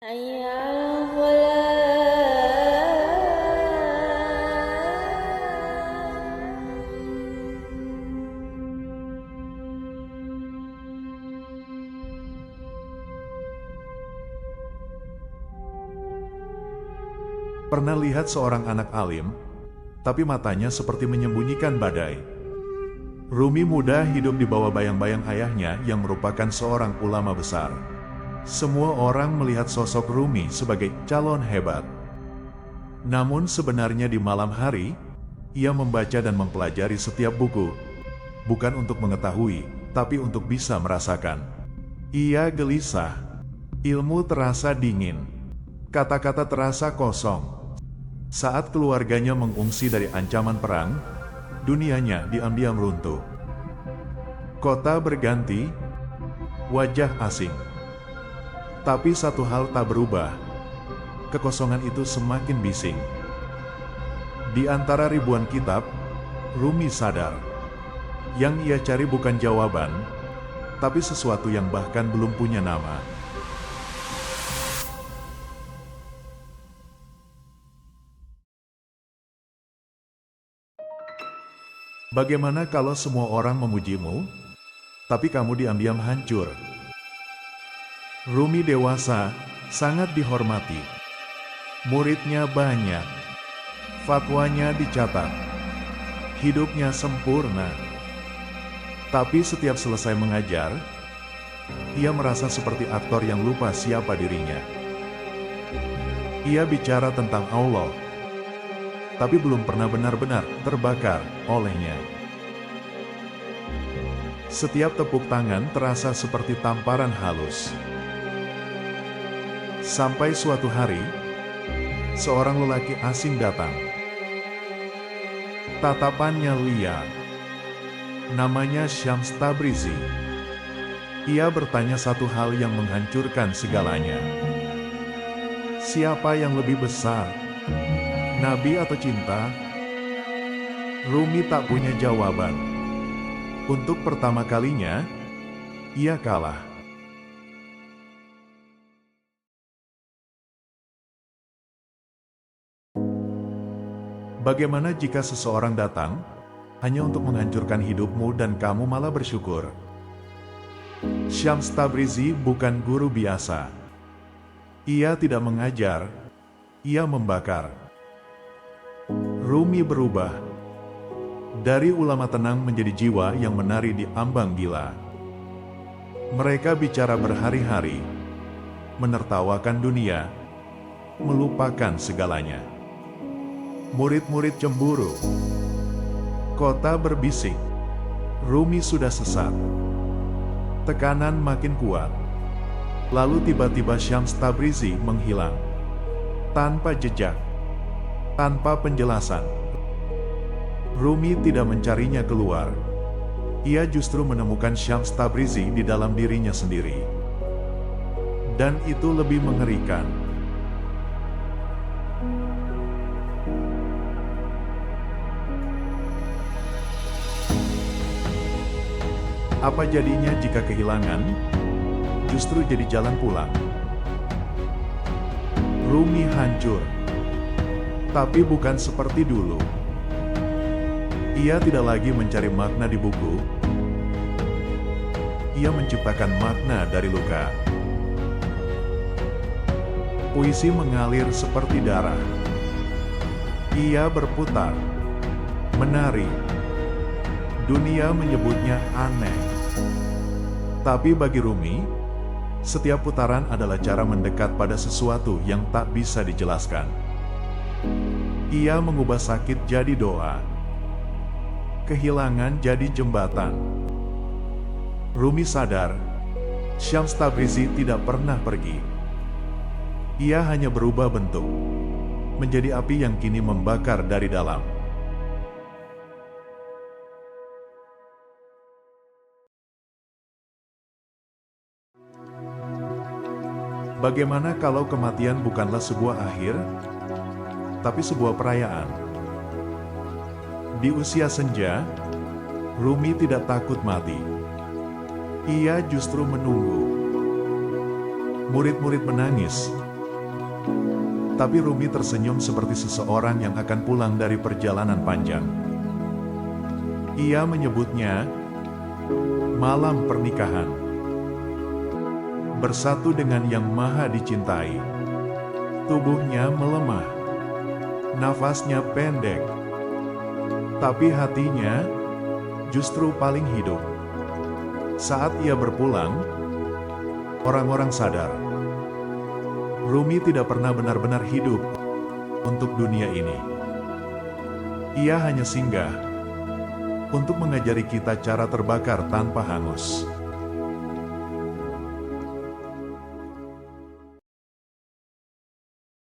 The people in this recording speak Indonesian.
حي على الفلاح. Pernah lihat seorang anak alim, tapi matanya seperti menyembunyikan badai. Rumi muda hidup di bawah bayang-bayang ayahnya yang merupakan seorang ulama besar. Semua orang melihat sosok Rumi sebagai calon hebat. Namun sebenarnya di malam hari, ia membaca dan mempelajari setiap buku, bukan untuk mengetahui, tapi untuk bisa merasakan. Ia gelisah, ilmu terasa dingin, kata-kata terasa kosong. Saat keluarganya mengungsi dari ancaman perang, dunianya diam-diam runtuh. Kota berganti, wajah asing. Tapi satu hal tak berubah, kekosongan itu semakin bising. Di antara ribuan kitab, Rumi sadar, yang ia cari bukan jawaban, tapi sesuatu yang bahkan belum punya nama. Bagaimana kalau semua orang memujimu, tapi kamu diam-diam hancur? Rumi dewasa, sangat dihormati. Muridnya banyak, fatwanya dicatat, hidupnya sempurna. Tapi setiap selesai mengajar, ia merasa seperti aktor yang lupa siapa dirinya. Ia bicara tentang Allah, tapi belum pernah benar-benar terbakar olehnya. Setiap tepuk tangan terasa seperti tamparan halus. Sampai suatu hari, seorang lelaki asing datang. Tatapannya liar. Namanya Syams Tabrizi. Ia bertanya satu hal yang menghancurkan segalanya. Siapa yang lebih besar? Nabi atau cinta? Rumi tak punya jawaban. Untuk pertama kalinya, ia kalah. Bagaimana jika seseorang datang hanya untuk menghancurkan hidupmu dan kamu malah bersyukur? Syams Tabrizi bukan guru biasa. Ia tidak mengajar, ia membakar. Rumi berubah. Dari ulama tenang menjadi jiwa yang menari di ambang gila. Mereka bicara berhari-hari, menertawakan dunia, melupakan segalanya. Murid-murid cemburu. Kota berbisik. Rumi sudah sesat. Tekanan makin kuat. Lalu tiba-tiba Syams Tabrizi menghilang. Tanpa jejak. Tanpa penjelasan. Rumi tidak mencarinya keluar. Ia justru menemukan Syams Tabrizi di dalam dirinya sendiri. Dan itu lebih mengerikan. Apa jadinya jika kehilangan justru jadi jalan pulang? Rumi hancur, tapi bukan seperti dulu. Ia tidak lagi mencari makna di buku. Ia menciptakan makna dari luka. Puisi mengalir seperti darah. Ia berputar, menari. Dunia menyebutnya aneh. Tapi bagi Rumi, setiap putaran adalah cara mendekat pada sesuatu yang tak bisa dijelaskan. Ia mengubah sakit jadi doa. Kehilangan jadi jembatan. Rumi sadar, Syams Tabrizi tidak pernah pergi. Ia hanya berubah bentuk, menjadi api yang kini membakar dari dalam. Bagaimana kalau kematian bukanlah sebuah akhir, tapi sebuah perayaan? Di usia senja, Rumi tidak takut mati. Ia justru menunggu. Murid-murid menangis, Tapi Rumi tersenyum seperti seseorang yang akan pulang dari perjalanan panjang. Ia menyebutnya malam pernikahan. Bersatu dengan yang maha dicintai. Tubuhnya melemah. Nafasnya pendek. Tapi hatinya justru paling hidup. Saat ia berpulang, orang-orang sadar. Rumi tidak pernah benar-benar hidup untuk dunia ini. Ia hanya singgah untuk mengajari kita cara terbakar tanpa hangus.